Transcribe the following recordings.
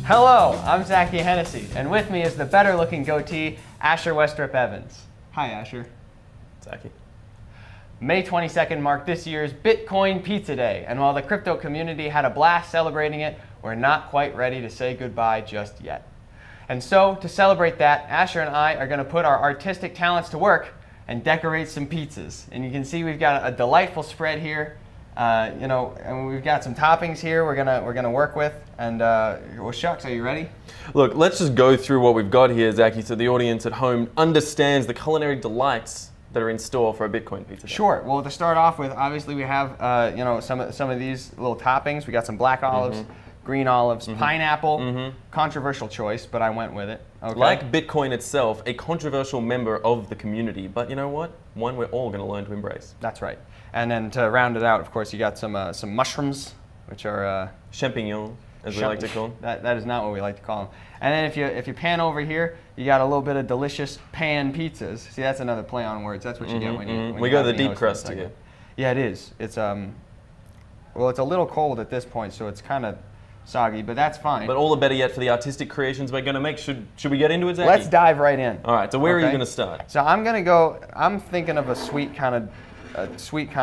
Hello, I'm Zachy Hennessy, and with me is the better-looking goatee, Asher Westrup Evans. Hi, Asher. Zachy. May 22nd marked this year's Bitcoin Pizza Day, and while the crypto community had a blast celebrating it, we're not quite ready to say goodbye just yet. And so, to celebrate that, Asher and I are going to put our artistic talents to work and decorate some pizzas. And you can see we've got a delightful spread here. And we've got some toppings here we're gonna work with, and well, shucks, are you ready? Look, let's just go through what we've got here, Zachy, so the audience at home understands the culinary delights that are in store for a Bitcoin pizza day. Sure. Well, to start off with, obviously we have some of these little toppings. We got some black olives, green olives, pineapple. Controversial choice, but I went with it. Okay. Like Bitcoin itself, a controversial member of the community, but you know what? One we're all going to learn to embrace. That's right. And then to round it out, of course, you got some mushrooms, which are champignons, as we like to call them. That is not what we like to call them. And then if you pan over here, you got a little bit of delicious pan pizzas. See, that's another play on words. That's what you get when we go the deep crust again. Yeah, it is. It's well, it's a little cold at this point, so it's kind of soggy, but that's fine. But all the better yet for the artistic creations we're going to make. Should we get into it, Zachy? Let's dive right in. All right. So where are you going to start? So I'm thinking of a sweet kind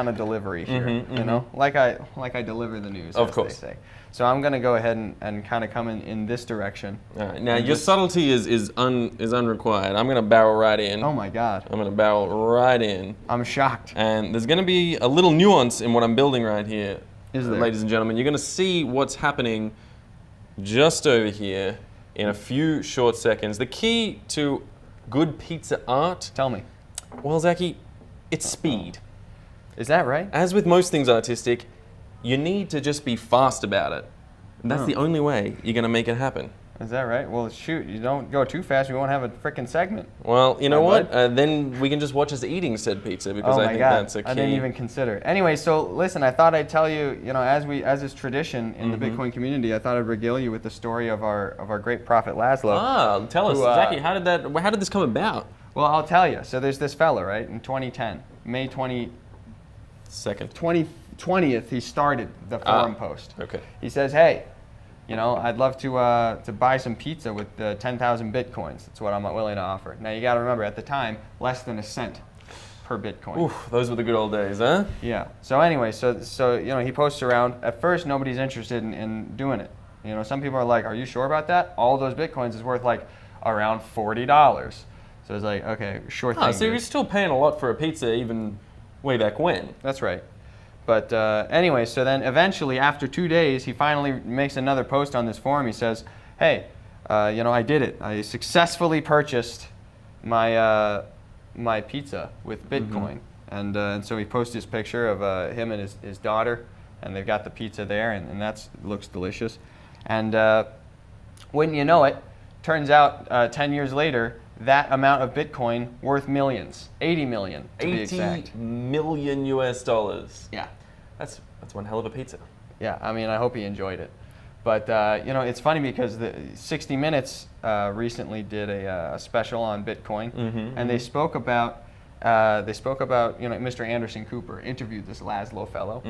of delivery here, you know, like I deliver the news, of as course. they say. So I'm going to go ahead and kind of come in this direction. All right. Now your subtlety is unrequired. I'm going to barrel right in. Oh my God. I'm going to barrel right in. I'm shocked. And there's going to be a little nuance in what I'm building right here. Is there? Ladies and gentlemen, you're going to see what's happening just over here in a few short seconds. The key to good pizza art. Tell me. Well, Zachy, it's speed. Is that right? As with most things artistic, you need to just be fast about it. And that's the only way you're going to make it happen. Is that right? Well, shoot, you don't go too fast, we won't have a frickin' segment. Well, you know what? Then we can just watch us eating said pizza, because I think that's a key. I didn't even consider it. Anyway, so listen, I thought I'd tell you, as is tradition in the Bitcoin community, I thought I'd regale you with the story of our great prophet Laszlo. Ah, tell us, Zachy, how did this come about? Well, I'll tell you. So there's this fella, right, in 2010, May 20th, he started the forum post. Okay. He says, hey, I'd love to buy some pizza with 10,000 Bitcoins. That's what I'm willing to offer. Now, you got to remember, at the time, less than a cent per Bitcoin. Oof, those were the good old days, huh? Yeah. So anyway, so he posts around. At first, nobody's interested in doing it. Some people are like, are you sure about that? All those Bitcoins is worth like around $40. So it's like, okay, sure thing. So you're still paying a lot for a pizza even way back when. That's right. But anyway, so then eventually, after 2 days, he finally makes another post on this forum. He says, hey, I did it. I successfully purchased my my pizza with Bitcoin. And so he posts this picture of him and his daughter, and they've got the pizza there, and that looks delicious. And wouldn't you know it, turns out 10 years later, that amount of Bitcoin worth millions, 80 million to be exact. $80 million US. Yeah. That's one hell of a pizza. Yeah, I mean, I hope he enjoyed it. But, it's funny because the 60 Minutes recently did a special on Bitcoin, and they spoke about, Mr. Anderson Cooper interviewed this Laszlo fellow,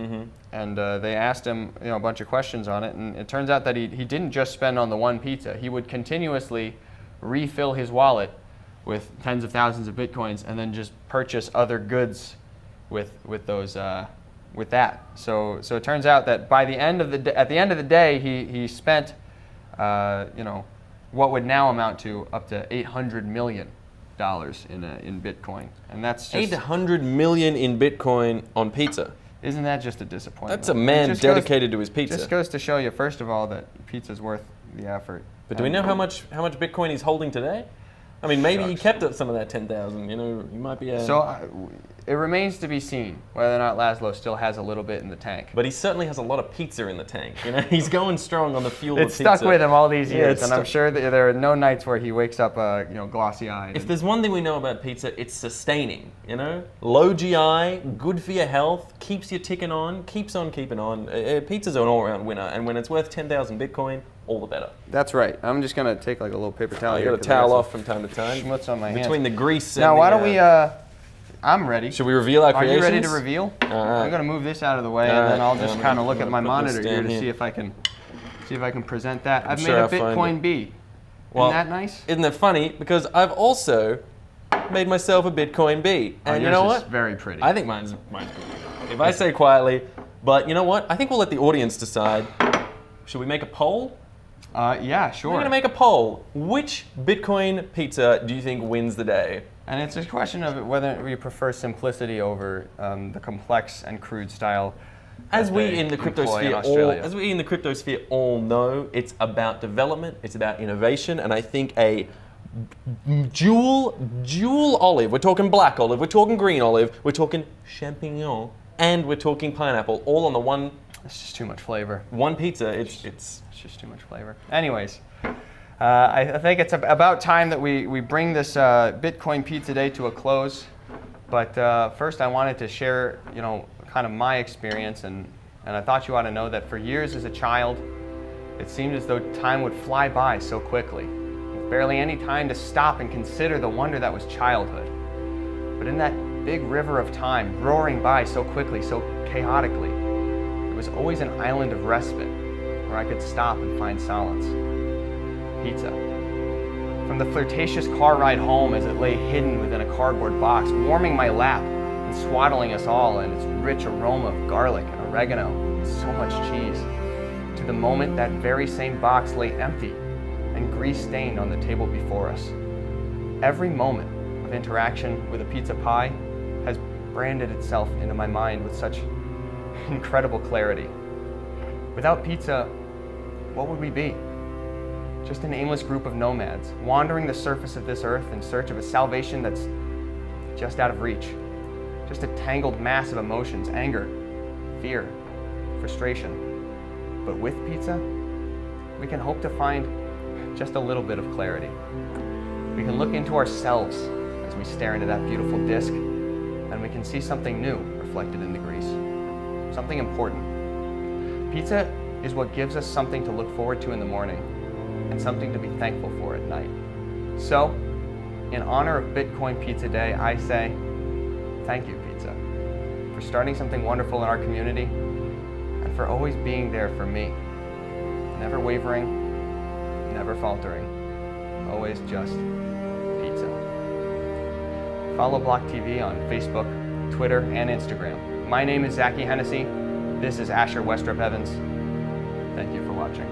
and they asked him, a bunch of questions on it, and it turns out that he didn't just spend on the one pizza. He would continuously refill his wallet with tens of thousands of Bitcoins and then just purchase other goods with those with that. So it turns out that at the end of the day, he spent what would now amount to up to $800 million in Bitcoin, and that's just $800 million in Bitcoin on pizza. Isn't that just a disappointment? That's a man dedicated to his pizza. Just goes to show you, first of all, that pizza's worth the effort. But do we know how much Bitcoin he's holding today? I mean, maybe he kept up some of that 10,000. He might be. So it remains to be seen whether or not Laszlo still has a little bit in the tank. But he certainly has a lot of pizza in the tank. He's going strong on the fuel of pizza. It's stuck with him all these years, and I'm sure that there are no nights where he wakes up, glossy-eyed. If there's one thing we know about pizza, it's sustaining. Low GI, good for your health, keeps you ticking on, keeps on keeping on. Pizza's an all-around winner, and when it's worth 10,000 Bitcoin, all the better. That's right. I'm just gonna take like a little paper towel. You got to towel off from time to time. Schmutz on my hands. Between the grease. Now, and why don't we? I'm ready. Should we reveal our creations? Are you ready to reveal? I'm gonna move this out of the way, and then I'll just kind of look at my monitor here to see if I can See if I can present that. I've sure made a I'll find Bitcoin it. bee. Well, Isn't that nice? Isn't that funny? Because I've also made myself a Bitcoin bee. And you Yours know is what? very pretty. I think mine's good. If I say quietly, but you know what? I think we'll let the audience decide. Should we make a poll? Yeah, sure. We're going to make a poll. Which Bitcoin pizza do you think wins the day? And it's a question of whether you prefer simplicity over the complex and crude style. As that we they in the employ in cryptosphere all know, it's about development, it's about innovation, and I think a dual olive, we're talking black olive, we're talking green olive, we're talking champignon, and we're talking pineapple, all on the one It's just too much flavor. one pizza. It's It's just too much flavor. Anyways, I think it's about time that we bring this Bitcoin Pizza Day to a close. But first, I wanted to share, kind of my experience, and I thought you ought to know that for years as a child, it seemed as though time would fly by so quickly, with barely any time to stop and consider the wonder that was childhood. But in that big river of time, roaring by so quickly, so chaotically, there was always an island of respite where I could stop and find solace. Pizza. From the flirtatious car ride home as it lay hidden within a cardboard box, warming my lap and swaddling us all in its rich aroma of garlic and oregano and so much cheese, to the moment that very same box lay empty and grease-stained on the table before us. Every moment of interaction with a pizza pie has branded itself into my mind with such incredible clarity. Without pizza, what would we be? Just an aimless group of nomads, wandering the surface of this earth in search of a salvation that's just out of reach. Just a tangled mass of emotions, anger, fear, frustration. But with pizza, we can hope to find just a little bit of clarity. We can look into ourselves as we stare into that beautiful disc, and we can see something new reflected in the grease. Something important. Pizza is what gives us something to look forward to in the morning, and something to be thankful for at night. So, in honor of Bitcoin Pizza Day, I say, thank you, pizza, for starting something wonderful in our community, and for always being there for me. Never wavering, never faltering, always just pizza. Follow BLOCKTV on Facebook, Twitter, and Instagram. My name is Zachy Hennessy. This is Asher Westrup Evans. Thank you for watching.